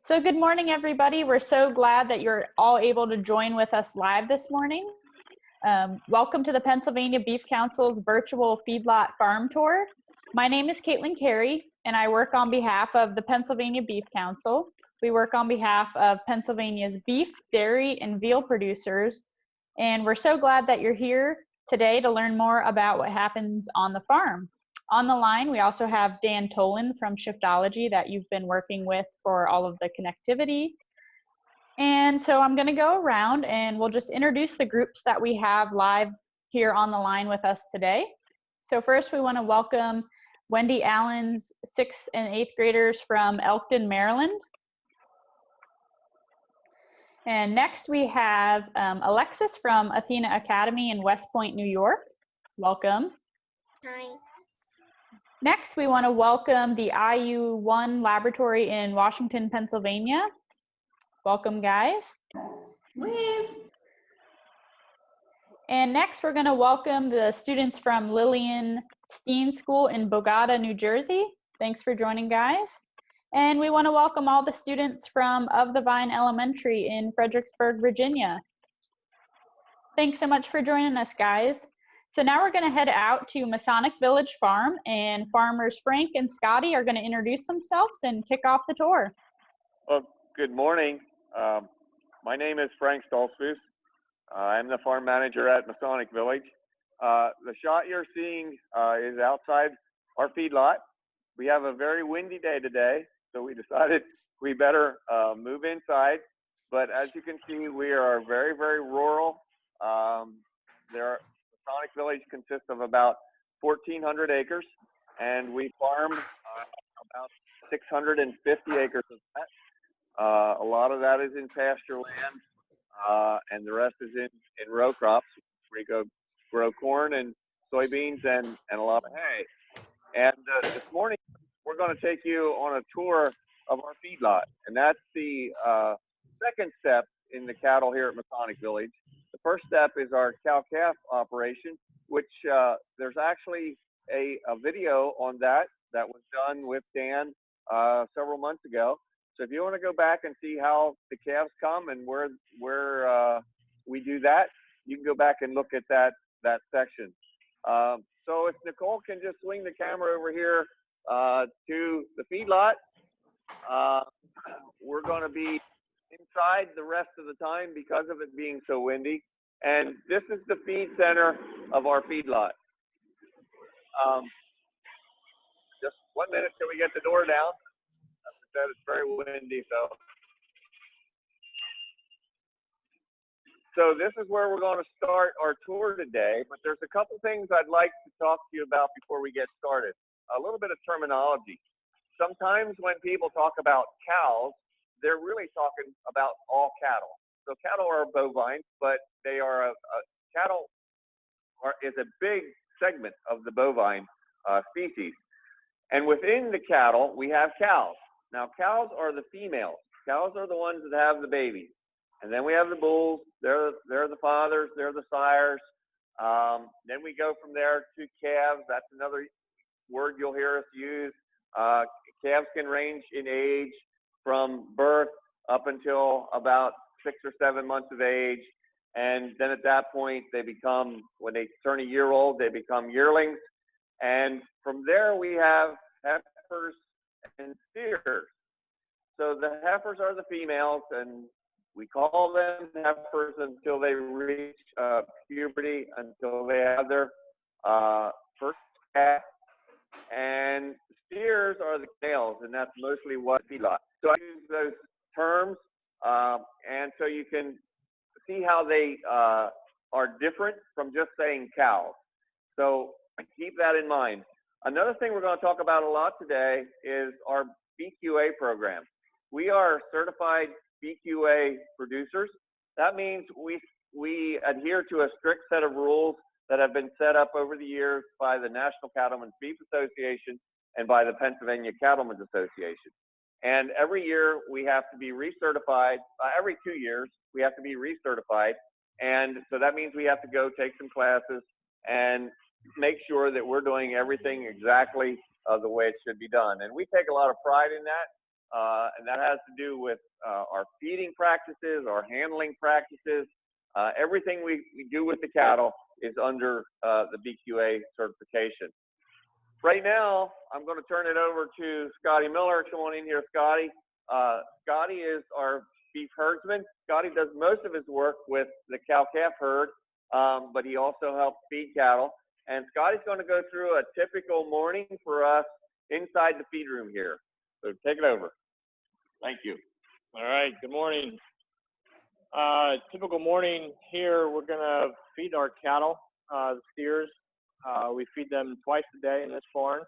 So good morning, everybody. We're so glad that you're all able to join with us live this morning. Welcome to the Pennsylvania Beef Council's virtual feedlot farm tour. My name is Caitlin Carey, and I work on behalf of the Pennsylvania Beef Council. We work on behalf of Pennsylvania's beef, dairy, and veal producers, and we're so glad that you're here today to learn more about what happens on the farm. On the line, we also have Dan Tolan from Shiftology that you've been working with for all of the connectivity. And so I'm going to go around and we'll just introduce the groups that we have live here on the line with us today. So first we want to welcome Wendy Allen's 6th and 8th graders from Elkton, Maryland. And next we have Alexis from Athena Academy in West Point, New York. Welcome. Hi. Next, we want to welcome the IU1 laboratory in Washington, Pennsylvania. Welcome, guys. Wave. And next, we're going to welcome the students from Lillian Steen School in Bogota, New Jersey. Thanks for joining, guys. And we want to welcome all the students from Of the Vine Elementary in Fredericksburg, Virginia. Thanks so much for joining us, guys. So now we're going to head out to Masonic Village Farm, and farmers Frank and Scotty are going to introduce themselves and kick off the tour. Well, good morning. My name is Frank Stoltzfus. I'm the farm manager at Masonic Village. The shot you're seeing is outside our feedlot. We have a very windy day today, so we decided we better move inside. But as you can see, we are very, very rural. Masonic Village consists of about 1,400 acres, and we farm about 650 acres of that. A lot of that is in pasture land, and the rest is in row crops. We grow corn and soybeans and a lot of hay. And this morning, we're going to take you on a tour of our feedlot, and that's the second step in the cattle here at Masonic Village. The first step is our cow-calf operation, which there's actually a video on that was done with Dan several months ago. So if you want to go back and see how the calves come and where we do that, you can go back and look at that section. So if Nicole can just swing the camera over here to the feedlot, we're going to be inside the rest of the time because of it being so windy. And this is the feed center of our feedlot. Just 1 minute till we get the door down. As I said, it's very windy, so this is where we're going to start our tour today, but there's a couple things I'd like to talk to you about before we get started. A little bit of terminology. Sometimes when people talk about cows, they're really talking about all cattle. So cattle are bovine, but they are cattle is a big segment of the bovine species. And within the cattle, we have cows. Now, cows are the females. Cows are the ones that have the babies. And then we have the bulls. They're the fathers. They're the sires. Then we go from there to calves. That's another word you'll hear us use. Calves can range in age from birth up until about 6 or 7 months of age. And then at that point, they become, when they turn a year old, they become yearlings. And from there, we have heifers and steers. So the heifers are the females, and we call them heifers until they reach puberty, until they have their first calf. And steers are the males, and that's mostly what feedlot. So I use those terms, and so you can see how they are different from just saying cows. So keep that in mind. Another thing we're going to talk about a lot today is our Bqa program. We are certified Bqa producers. That means we adhere to a strict set of rules that have been set up over the years by the National Cattlemen's Beef Association and by the Pennsylvania Cattlemen's Association. And every year we have to be recertified. Every 2 years we have to be recertified. And so that means we have to go take some classes and make sure that we're doing everything exactly the way it should be done. And we take a lot of pride in that. and that has to do with our feeding practices, our handling practices. Everything we do with the cattle is under the BQA certification. Right now, I'm going to turn it over to Scotty Miller. Come on in here, Scotty. Scotty is our beef herdsman. Scotty does most of his work with the cow-calf herd, but he also helps feed cattle. And Scotty's going to go through a typical morning for us inside the feed room here. So take it over. Thank you. All right, good morning. Typical morning here, we're gonna feed our cattle, the steers. We feed them twice a day in this barn.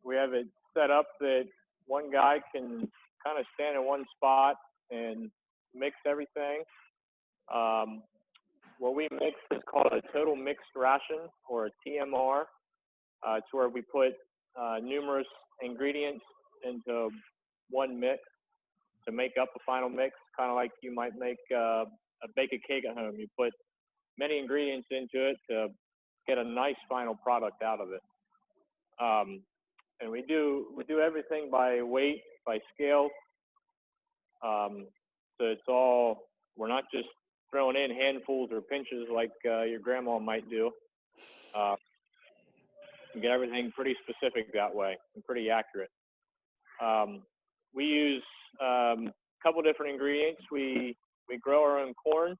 We have it set up that one guy can kind of stand in one spot and mix everything. What we mix is called a total mixed ration, or a TMR. It's where we put numerous ingredients into one mix to make up a final mix, kind of like you might make bake a cake at home. You put many ingredients into it to get a nice final product out of it. And we do everything by weight, by scale. So it's all, we're not just throwing in handfuls or pinches like your grandma might do. We get everything pretty specific that way and pretty accurate. We use a couple different ingredients. We grow our own corn,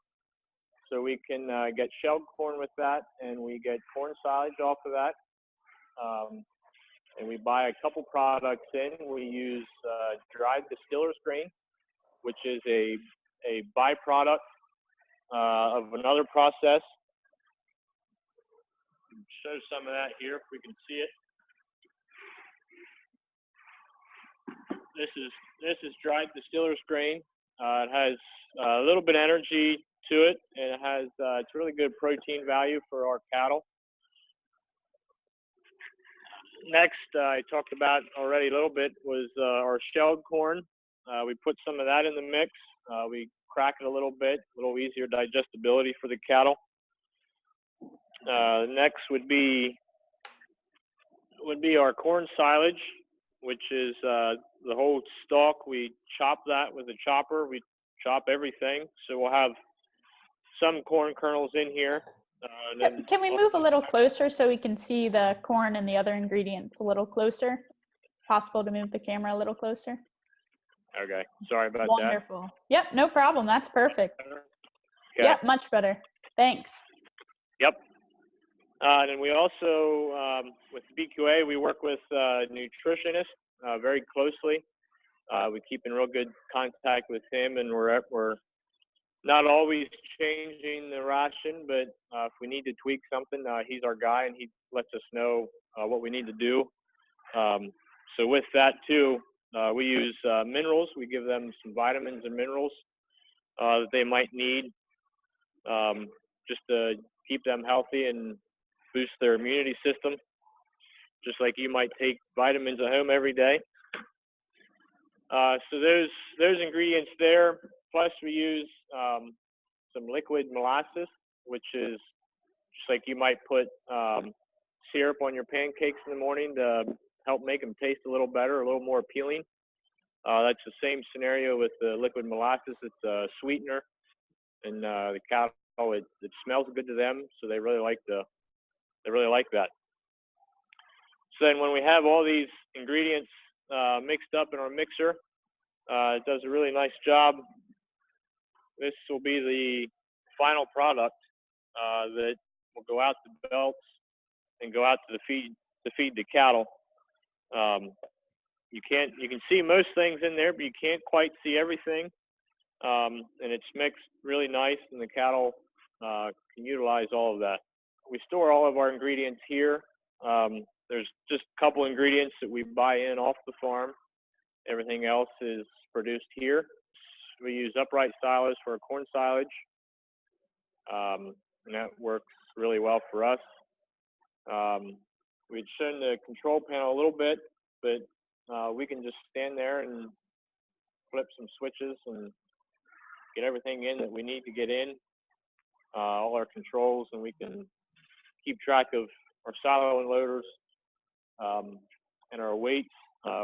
so we can get shelled corn with that, and we get corn silage off of that. And we buy a couple products in. We use dried Distillers grain, which is a byproduct of another process. Show some of that here if we can see it. This is dried Distillers grain. It has a little bit of energy to it, and it has it's really good protein value for our cattle. Next, I talked about already a little bit was our shelled corn. We put some of that in the mix. We crack it a little bit, a little easier digestibility for the cattle. Next would be our corn silage, which is the whole stalk. We chop that with a chopper. We chop everything, so we'll have some corn kernels in here. Can we move a little closer so we can see the corn and the other ingredients a little closer? Possible to move the camera a little closer? Okay, sorry about that. Wonderful. Yep, no problem. That's perfect. Okay. Yep, much better. Thanks. Yep. And then we also, with BQA, we work with nutritionists very closely. We keep in real good contact with him, and we're not always changing the ration, but if we need to tweak something, he's our guy, and he lets us know what we need to do. So with that too, we use minerals. We give them some vitamins and minerals that they might need just to keep them healthy and boost their immunity system, just like you might take vitamins at home every day. So those ingredients there, plus we use some liquid molasses, which is just like you might put syrup on your pancakes in the morning to help make them taste a little better, a little more appealing. That's the same scenario with the liquid molasses. It's a sweetener, and the cattle, it smells good to them, so they really like that. So then when we have all these ingredients mixed up in our mixer, it does a really nice job. This will be the final product that will go out to belts and go out to feed the cattle. You can see most things in there, but you can't quite see everything. And it's mixed really nice, and the cattle can utilize all of that. We store all of our ingredients here. There's just a couple ingredients that we buy in off the farm. Everything else is produced here. We use upright silos for our corn silage, and that works really well for us. We'd shown the control panel a little bit, but we can just stand there and flip some switches and get everything in that we need to get in, all our controls, and we can keep track of our silo unloaders and our weights.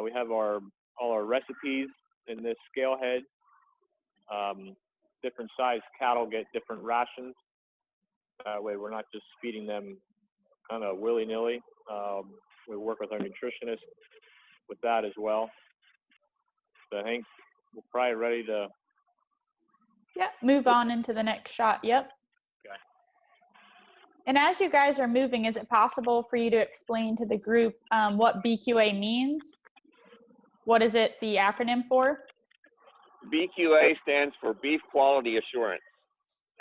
We have all all our recipes in this scale head. Different size cattle get different rations. That way we're not just feeding them kind of willy-nilly. We work with our nutritionist with that as well. So I think we're probably ready to. Yep, move on into the next shot. Yep. Okay. And as you guys are moving, is it possible for you to explain to the group what BQA means? What is it the acronym for? BQA stands for Beef Quality Assurance.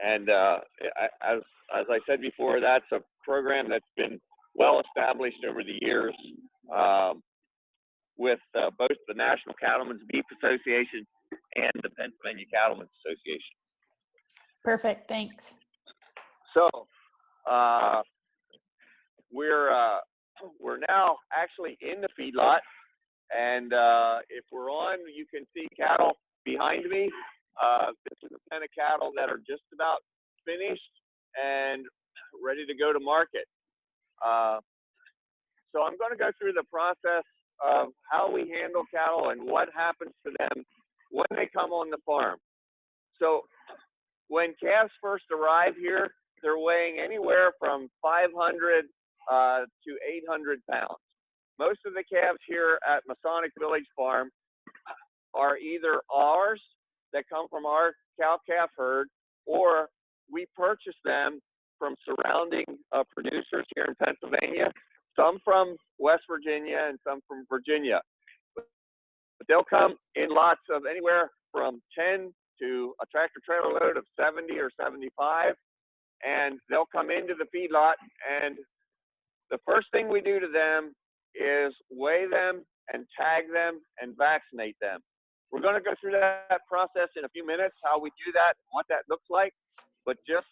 And as I said before, that's a program that's been well established over the years with both the National Cattlemen's Beef Association and the Pennsylvania Cattlemen's Association. Perfect, thanks. So we're now actually in the feedlot, and if we're on, you can see cattle behind me. This is a pen of cattle that are just about finished and ready to go to market. So I'm going to go through the process of how we handle cattle and what happens to them when they come on the farm. So when calves first arrive here, they're weighing anywhere from 500 to 800 pounds. Most of the calves here at Masonic Village Farm are either ours that come from our cow-calf herd, or we purchase them from surrounding producers here in Pennsylvania, some from West Virginia and some from Virginia. But they'll come in lots of anywhere from 10 to a tractor trailer load of 70 or 75, and they'll come into the feedlot, and the first thing we do to them is weigh them and tag them and vaccinate them. We're going to go through that process in a few minutes, how we do that, what that looks like. But just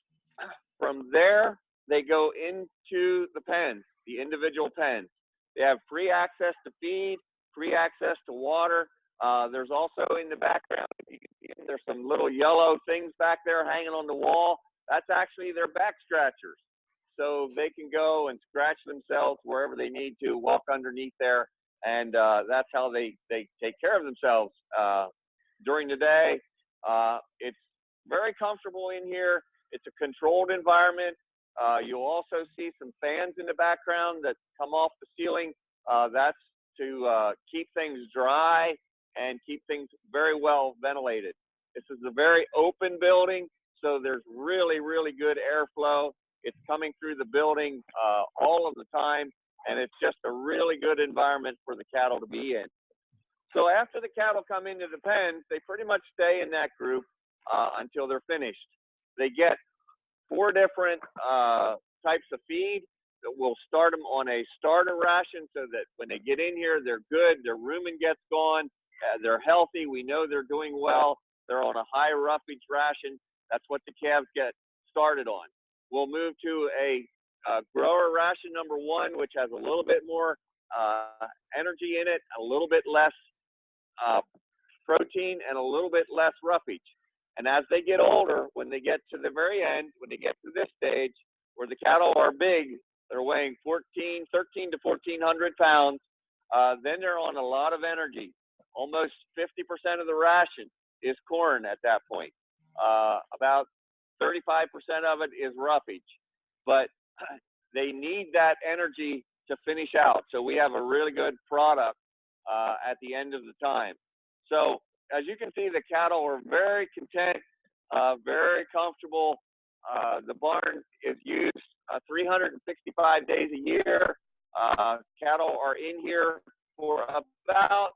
from there, they go into the pens, the individual pens. They have free access to feed, free access to water. There's also in the background, you can see there's some little yellow things back there hanging on the wall. That's actually their back scratchers. So they can go and scratch themselves wherever they need to, walk underneath there. And that's how they take care of themselves during the day. It's very comfortable in here. It's a controlled environment. You'll also see some fans in the background that come off the ceiling. That's to keep things dry and keep things very well ventilated. This is a very open building, so there's really, really good airflow. It's coming through the building all of the time, and it's just a really good environment for the cattle to be in. So after the cattle come into the pens, they pretty much stay in that group until they're finished. They get 4 different types of feed. We'll start them on a starter ration so that when they get in here, they're good, their rumen gets gone, they're healthy, we know they're doing well, they're on a high roughage ration. That's what the calves get started on. We'll move to a grower ration number 1, which has a little bit more energy in it, a little bit less protein, and a little bit less roughage. And as they get older, when they get to the very end, when they get to this stage where the cattle are big, they're weighing 13 to 1,400 pounds, then they're on a lot of energy. Almost 50% of the ration is corn at that point. About 35% of it is roughage. But they need that energy to finish out. So we have a really good product at the end of the time. So as you can see, the cattle are very content, very comfortable. The barn is used 365 days a year. Cattle are in here for about,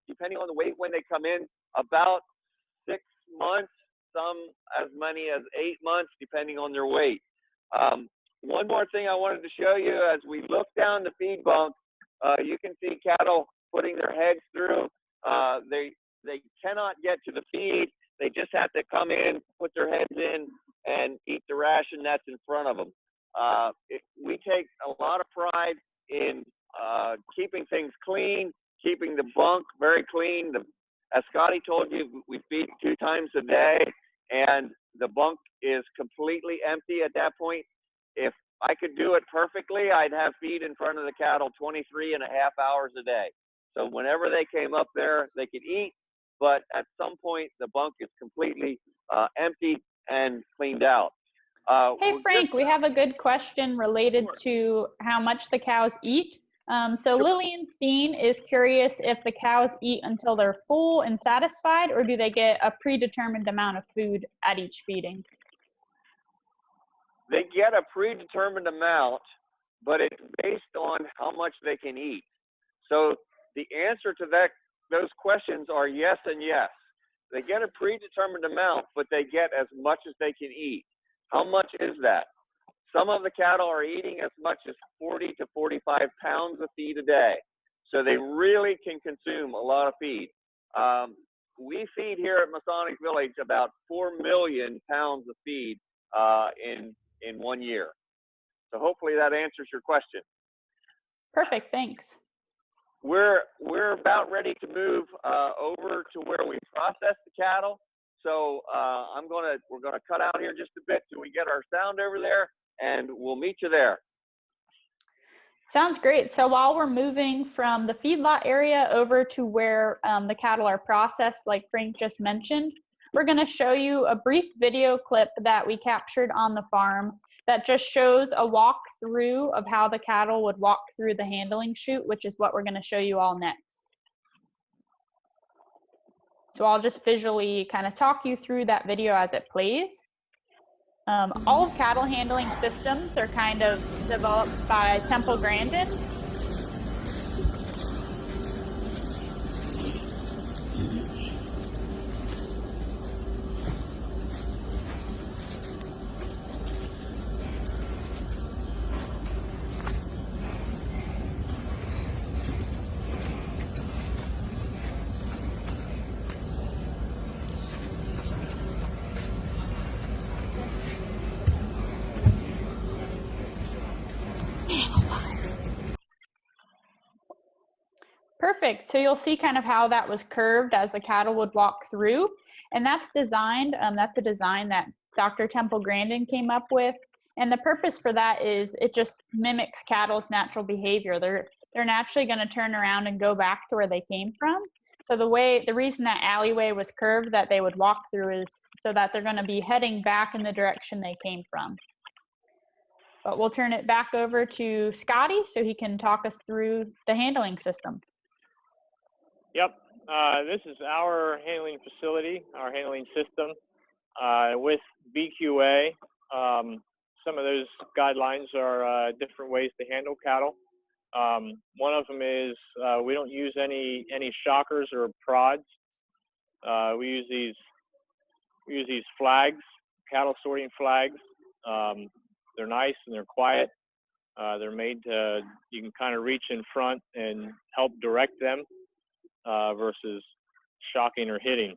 depending on the weight when they come in, about 6 months, some as many as 8 months, depending on their weight. One more thing I wanted to show you, as we look down the feed bunk, you can see cattle putting their heads through. They cannot get to the feed. They just have to come in, put their heads in, and eat the ration that's in front of them. We take a lot of pride in keeping things clean, keeping the bunk very clean. As Scotty told you, we feed 2 times a day, and the bunk is completely empty at that point. If I could do it perfectly, I'd have feed in front of the cattle 23 and a half hours a day. So whenever they came up there, they could eat, but at some point the bunk is completely empty and cleaned out. Hey, we're Frank, just- we have a good question related Sure. to how much the cows eat. So Sure. Lillian Steen is curious if the cows eat until they're full and satisfied, or do they get a predetermined amount of food at each feeding? They get a predetermined amount, but it's based on how much they can eat. So the answer to those questions are yes and yes. They get a predetermined amount, but they get as much as they can eat. How much is that? Some of the cattle are eating as much as 40 to 45 pounds of feed a day. So they really can consume a lot of feed. We feed here at Masonic Village about 4 million pounds of feed in 1 year. So hopefully that answers your question. Perfect, thanks. We're about ready to move over to where we process the cattle. So we're gonna cut out here just a bit till we get our sound over there, and we'll meet you there. Sounds great. So while we're moving from the feedlot area over to where the cattle are processed, like Frank just mentioned, we're going to show you a brief video clip that we captured on the farm that just shows a walkthrough of how the cattle would walk through the handling chute, which is what we're going to show you all next. So I'll just visually kind of talk you through that video as it plays. All of cattle handling systems are kind of developed by Temple Grandin. Perfect. So you'll see kind of how that was curved as the cattle would walk through. And that's designed, that's a design that Dr. Temple Grandin came up with. And the purpose for that is it just mimics cattle's natural behavior. They're naturally going to turn around and go back to where they came from. So the reason that alleyway was curved that they would walk through is so that they're going to be heading back in the direction they came from. But we'll turn it back over to Scotty so he can talk us through the handling system. Yep, this is our handling facility, our handling system. With BQA, some of those guidelines are different ways to handle cattle. One of them is we don't use any shockers or prods. We use these flags, cattle sorting flags. They're nice and they're quiet. They're made to, you can kind of reach in front and help direct them versus shocking or hitting.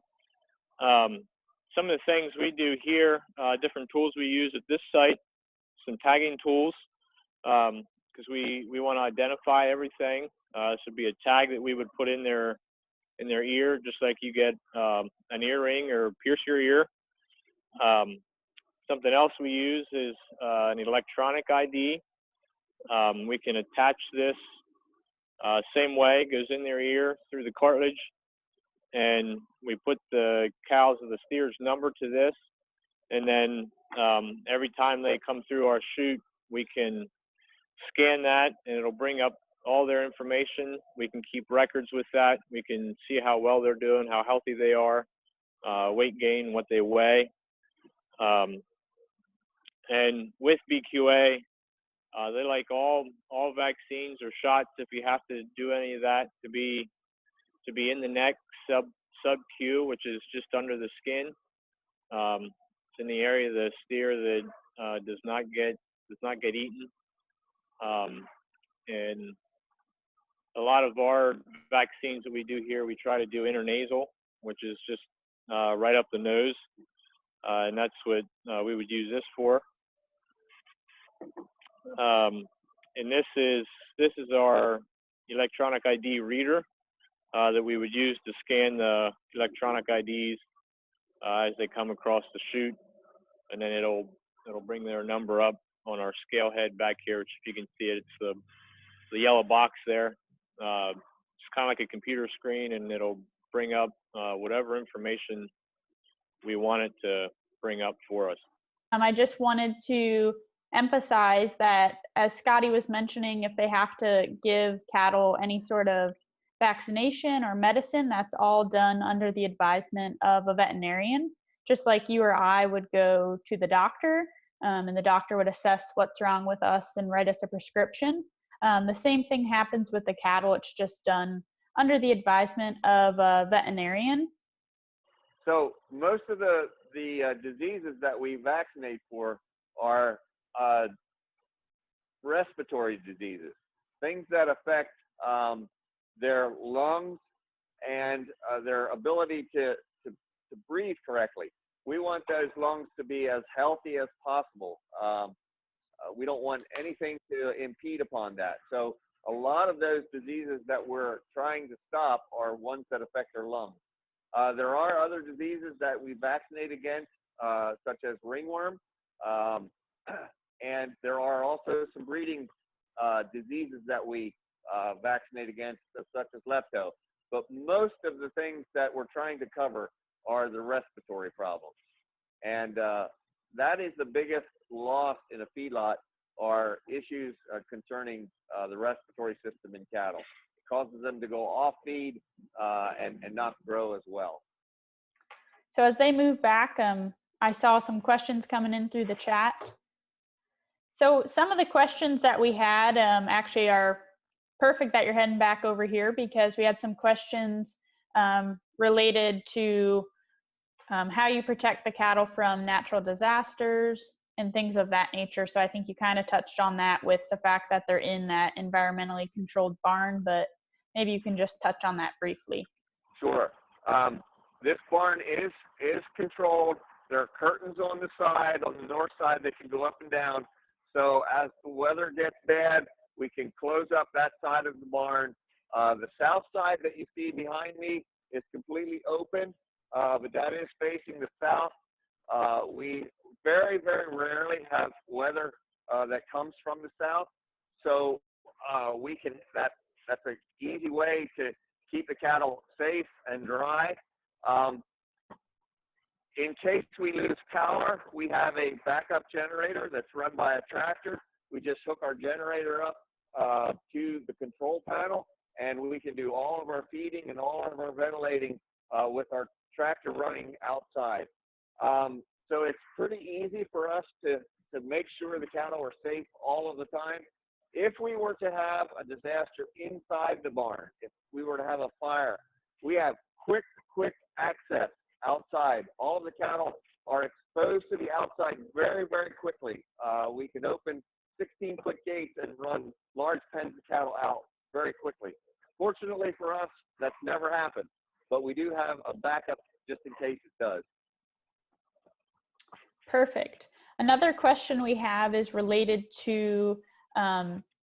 Some of the things we do here, different tools we use at this site, some tagging tools, because we want to identify everything. This would be a tag that we would put in their ear, just like you get an earring or pierce your ear. Something else we use is an electronic ID. We can attach this same way, goes in their ear through the cartilage, and we put the cows or the steer's number to this, and then every time they come through our chute, we can scan that and it'll bring up all their information. We can keep records with that. We can see how well they're doing, how healthy they are, weight gain, what they weigh. And with BQA, they like all vaccines or shots, if you have to do any of that, to be in the neck, sub-Q, which is just under the skin. It's in the area of the steer that does not get eaten. And a lot of our vaccines that we do here, we try to do intranasal, which is just right up the nose, and that's what we would use this for. And this is our electronic ID reader that we would use to scan the electronic IDs as they come across the chute, and then it'll bring their number up on our scale head back here, which if you can see it, it's the yellow box there. kind of like a computer screen, and it'll bring up whatever information we want it to bring up for us. I just wanted to emphasize that, as Scotty was mentioning, if they have to give cattle any sort of vaccination or medicine, that's all done under the advisement of a veterinarian, just like you or I would go to the doctor, and the doctor would assess what's wrong with us and write us a prescription. The same thing happens with the cattle. It's just done under the advisement of a veterinarian. So most of the diseases that we vaccinate for are respiratory diseases, things that affect their lungs and their ability to breathe correctly. We want those lungs to be as healthy as possible. We don't want anything to impede upon that. So a lot of those diseases that we're trying to stop are ones that affect their lungs. There are other diseases that we vaccinate against, such as ringworm, and there are also some breeding diseases that we vaccinate against, such as lepto. But most of the things that we're trying to cover are the respiratory problems. And that is the biggest loss in a feedlot, are issues concerning the respiratory system in cattle. It causes them to go off feed and not grow as well. So as they move back, I saw some questions coming in through the chat. So some of the questions that we had actually are perfect that you're heading back over here, because we had some questions related to how you protect the cattle from natural disasters and things of that nature. So I think you kind of touched on that with the fact that they're in that environmentally controlled barn, but maybe you can just touch on that briefly. Sure. This barn is controlled. There are curtains on the side, on the north side, that can go up and down. So as the weather gets bad, we can close up that side of the barn. The south side that you see behind me is completely open, but that is facing the south. We very, very rarely have weather that comes from the south. So we can, that's an easy way to keep the cattle safe and dry. In case we lose power, we have a backup generator that's run by a tractor. We just hook our generator up to the control panel, and we can do all of our feeding and all of our ventilating with our tractor running outside. So it's pretty easy for us to make sure the cattle are safe all of the time. If we were to have a disaster inside the barn, if we were to have a fire, we have quick access outside. All of the cattle are exposed to the outside very, very quickly. We can open 16-foot gates and run large pens of cattle out very quickly. Fortunately for us, that's never happened, but we do have a backup just in case it does. Perfect. Another question we have is related to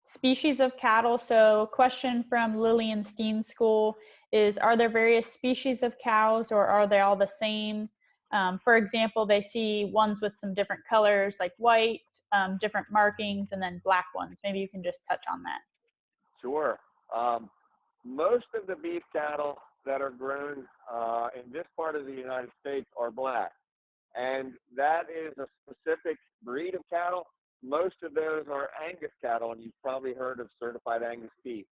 species of cattle. So question from Lillian Steen School is, are there various species of cows, or are they all the same? For example, they see ones with some different colors like white, different markings, and then black ones. Maybe you can just touch on that. Sure. Most of the beef cattle that are grown in this part of the United States are black. And that is a specific breed of cattle. Most of those are Angus cattle, and you've probably heard of certified Angus beef.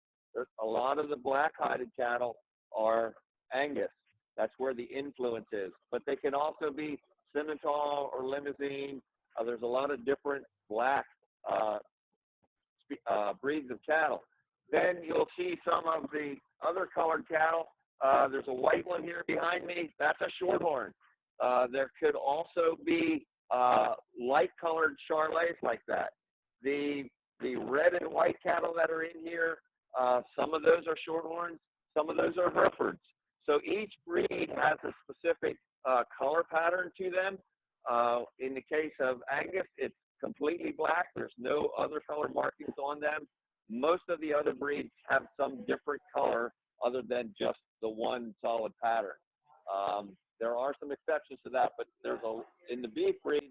A lot of the black-hided cattle are Angus. That's where the influence is. But they can also be Simmental or Limousin. There's a lot of different black breeds of cattle. Then you'll see some of the other colored cattle. There's a white one here behind me. That's a shorthorn. There could also be light-colored Charolais like that. The red and white cattle that are in here, some of those are shorthorns, some of those are Herefords. So each breed has a specific color pattern to them. In the case of Angus, it's completely black. There's no other color markings on them. Most of the other breeds have some different color other than just the one solid pattern. There are some exceptions to that, but in the beef breed,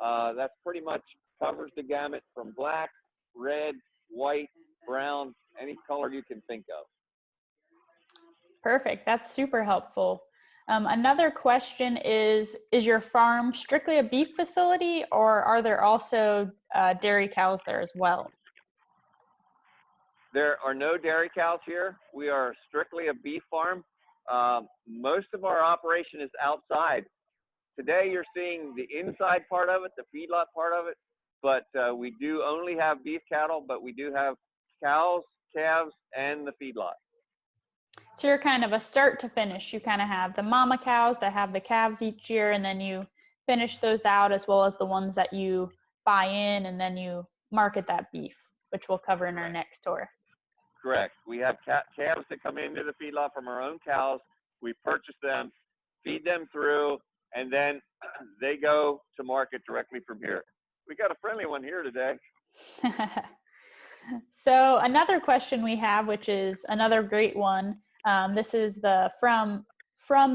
that's pretty much covers the gamut from black, red, white, brown, any color you can think of. Perfect. That's super helpful. Another question is your farm strictly a beef facility, or are there also dairy cows there as well? There are no dairy cows here. We are strictly a beef farm. Most of our operation is outside. Today you're seeing the inside part of it, the feedlot part of it, but we do only have beef cattle, but we do have cows, calves, and the feedlot. So you're kind of a start to finish. You kind of have the mama cows that have the calves each year, and then you finish those out, as well as the ones that you buy in, and then you market that beef, which we'll cover in our next tour. Correct. We have calves that come into the feedlot from our own cows. We purchase them, feed them through, and then they go to market directly from here. We got a friendly one here today. So another question we have, which is another great one. This is from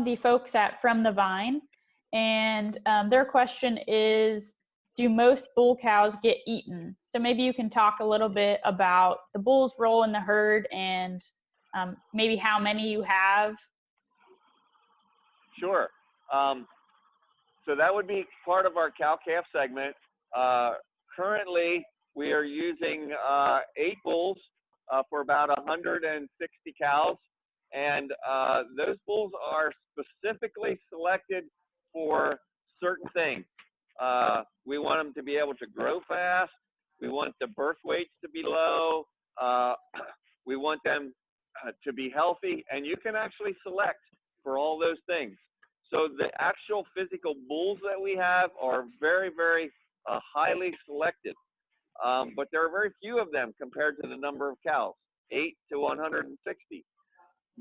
the folks at From the Vine, and their question is, do most bull cows get eaten? So maybe you can talk a little bit about the bull's role in the herd and maybe how many you have. Sure. So that would be part of our cow-calf segment. Currently, we are using 8 bulls for about 160 cows. And those bulls are specifically selected for certain things. We want them to be able to grow fast. We want the birth weights to be low. We want them to be healthy. And you can actually select for all those things. So the actual physical bulls that we have are very, very highly selected. But there are very few of them compared to the number of cows, 8 to 160.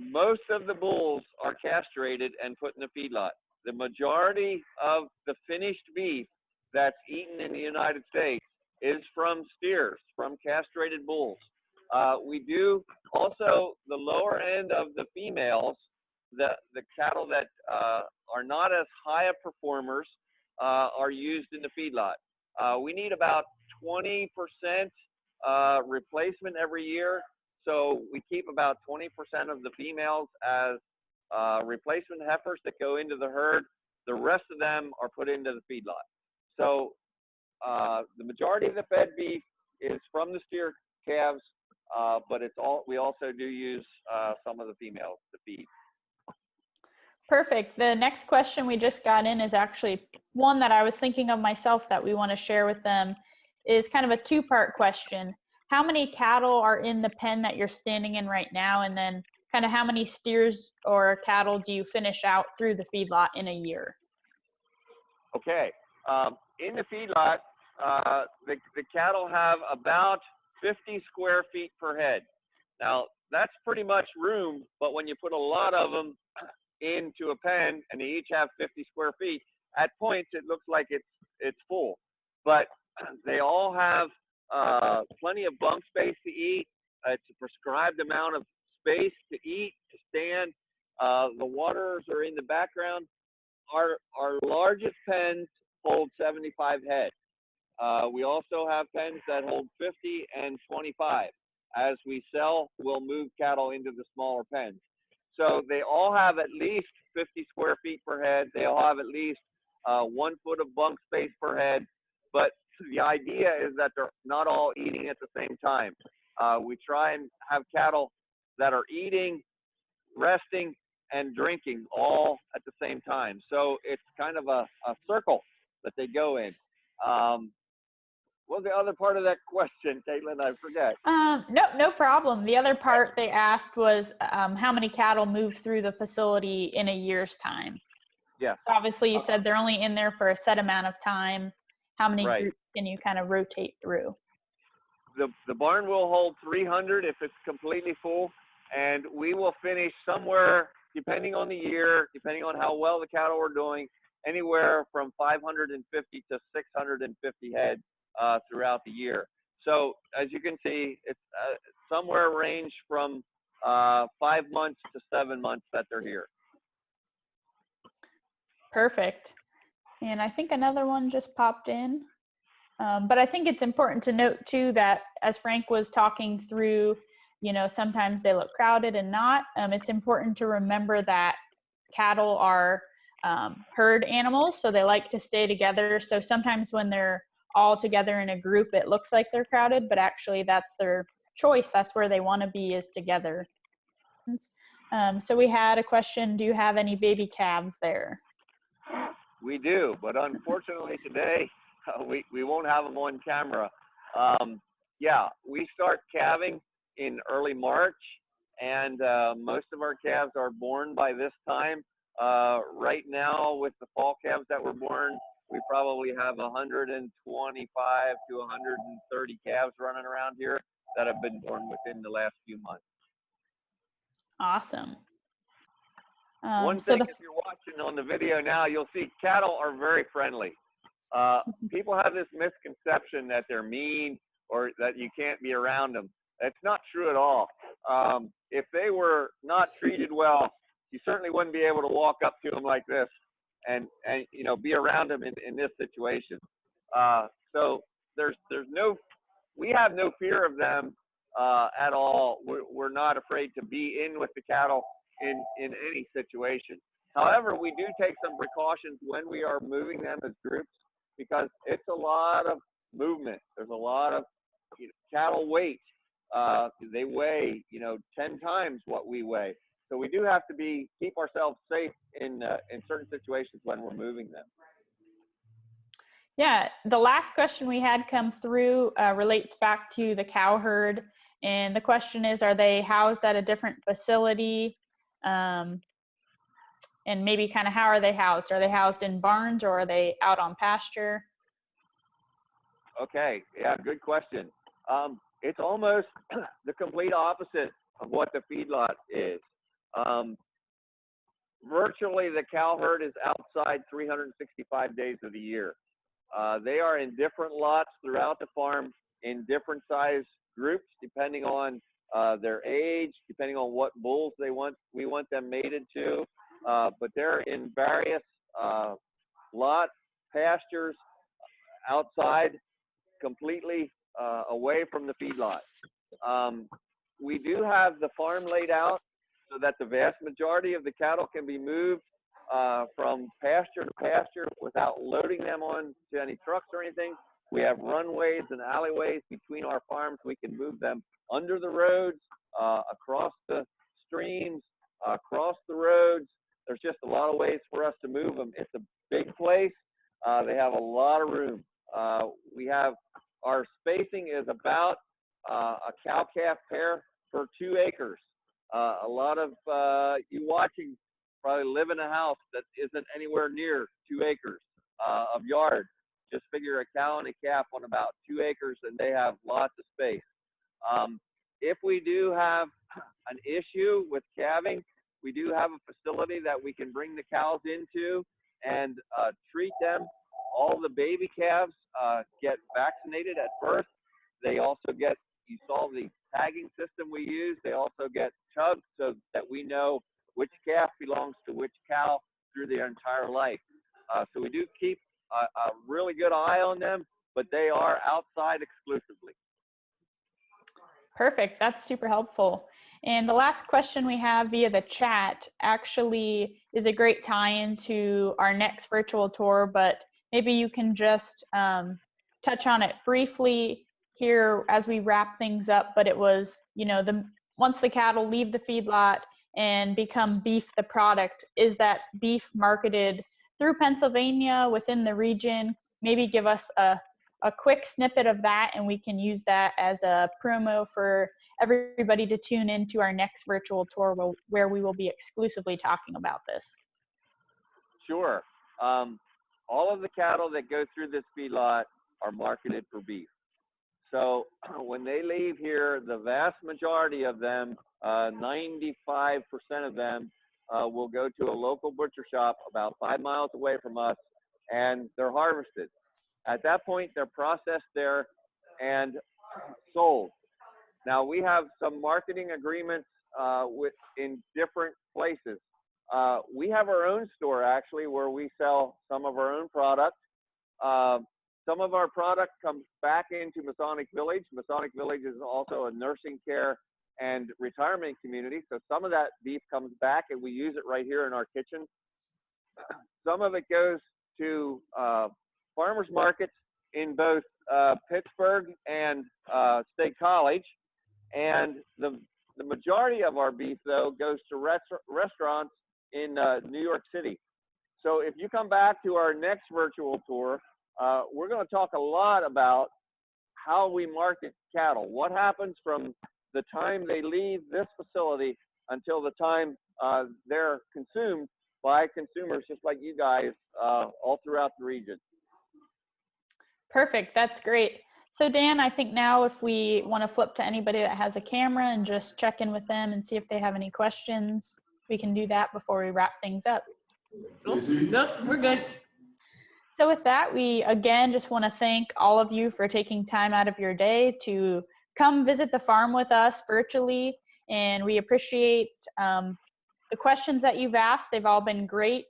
Most of the bulls are castrated and put in the feedlot. The majority of the finished beef that's eaten in the United States is from steers, from castrated bulls. We do also, the lower end of the females, the cattle that are not as high of performers are used in the feedlot. We need about 20% replacement every year. So we keep about 20% of the females as replacement heifers that go into the herd. The rest of them are put into the feedlot. So the majority of the fed beef is from the steer calves, but we also do use some of the females to feed. Perfect. The next question we just got in is actually one that I was thinking of myself that we want to share with them. Is kind of a 2-part question. How many cattle are in the pen that you're standing in right now? And then kind of how many steers or cattle do you finish out through the feedlot in a year? Okay. In the feedlot, the cattle have about 50 square feet per head. Now, that's pretty much room, but when you put a lot of them into a pen and they each have 50 square feet, at points it looks like it's full. But they all have plenty of bunk space to eat. It's a prescribed amount of space to eat, to stand. The waters are in the background. Our largest pens hold 75 head. We also have pens that hold 50 and 25. As we sell, we'll move cattle into the smaller pens. So they all have at least 50 square feet per head. They all have at least 1 foot of bunk space per head. But the idea is that they're not all eating at the same time. We try and have cattle that are eating, resting, and drinking all at the same time. So it's kind of a circle that they go in. What was the other part of that question, Caitlin? I forget. No problem. The other part they asked was how many cattle move through the facility in a year's time. Yeah. Obviously, you said they're only in there for a set amount of time. How many Right. groups can you kind of rotate through? The barn will hold 300 if it's completely full, and we will finish somewhere, depending on the year, depending on how well the cattle are doing, anywhere from 550 to 650 head throughout the year. So as you can see, it's somewhere range from 5 months to 7 months that they're here. Perfect. And I think another one just popped in. But I think it's important to note too that as Frank was talking through you know, sometimes they look crowded and not. It's important to remember that cattle are herd animals, so they like to stay together. So sometimes when they're all together in a group, it looks like they're crowded, but actually that's their choice. That's where they want to be, is together. So we had a question, do you have any baby calves there? We do, but unfortunately today we won't have them on camera. Yeah, we start calving in early March, and most of our calves are born by this time. Right now, with the fall calves that were born, we probably have 125 to 130 calves running around here that have been born within the last few months. Awesome. One thing, if you're watching on the video now, you'll see cattle are very friendly. People have this misconception that they're mean or that you can't be around them. That's not true at all. If they were not treated well, you certainly wouldn't be able to walk up to them like this and you know, be around them in this situation. So we have no fear of them at all. We're not afraid to be in with the cattle in any situation. However, we do take some precautions when we are moving them as groups, because it's a lot of movement. There's a lot of, you know, cattle weight. They weigh, you know, 10 times what we weigh. So we do have to keep ourselves safe in certain situations when we're moving them. Yeah, the last question we had come through relates back to the cow herd. And the question is, are they housed at a different facility? And maybe kind of how are they housed? Are they housed in barns, or are they out on pasture? Okay, yeah, good question. It's almost the complete opposite of what the feedlot is. Virtually, the cow herd is outside 365 days of the year. They are in different lots throughout the farm in different size groups, depending on their age, depending on what bulls we want them mated to. But they're in various lots, pastures, outside, completely away from the feedlot. We do have the farm laid out so that the vast majority of the cattle can be moved from pasture to pasture without loading them on to any trucks or anything. We have runways and alleyways between our farms. We can move them under the roads, across the streams, across the roads. There's just a lot of ways for us to move them. It's a big place. They have a lot of room. Our spacing is about a cow-calf pair per 2 acres. A lot of you watching probably live in a house that isn't anywhere near 2 acres of yard. Just figure a cow and a calf on about 2 acres, and they have lots of space. If we do have an issue with calving, we do have a facility that we can bring the cows into and treat them. All the baby calves get vaccinated at birth. They also get, you saw the tagging system we use, they also get chugged so that we know which calf belongs to which cow through their entire life. So we do keep a really good eye on them, but they are outside exclusively. Perfect, that's super helpful. And the last question we have via the chat actually is a great tie-in to our next virtual tour, but maybe you can just touch on it briefly here as we wrap things up. But it was, you know, once the cattle leave the feedlot and become beef the product, is that beef marketed through Pennsylvania within the region? Maybe give us a quick snippet of that, and we can use that as a promo for everybody to tune into our next virtual tour where we will be exclusively talking about this. Sure. All of the cattle that go through this feedlot are marketed for beef. So when they leave here, the vast majority of them, 95% of them, will go to a local butcher shop about 5 miles away from us, and they're harvested. At that point, they're processed there and sold. Now, we have some marketing agreements in different places. We have our own store, actually, where we sell some of our own product. Some of our product comes back into Masonic Village. Masonic Village is also a nursing care and retirement community. So some of that beef comes back and we use it right here in our kitchen. Some of it goes to farmers markets in both Pittsburgh and State College. And the majority of our beef, though, goes to restaurants in New York City. So if you come back to our next virtual tour, we're going to talk a lot about how we market cattle. What happens from the time they leave this facility until the time they're consumed by consumers just like you guys all throughout the region. Perfect. That's great. So Dan, I think now if we want to flip to anybody that has a camera and just check in with them and see if they have any questions, we can do that before we wrap things up. Nope, we're good. So with that, we again just want to thank all of you for taking time out of your day to come visit the farm with us virtually. And we appreciate the questions that you've asked. They've all been great.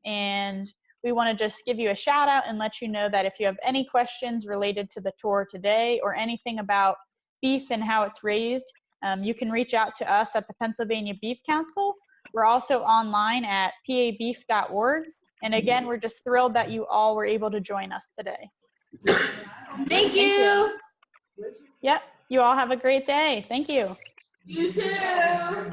And we want to just give you a shout out and let you know that if you have any questions related to the tour today or anything about beef and how it's raised, you can reach out to us at the Pennsylvania Beef Council. We're also online at pabeef.org. And again, we're just thrilled that you all were able to join us today. Thank you. Yep, you all have a great day. Thank you. You too.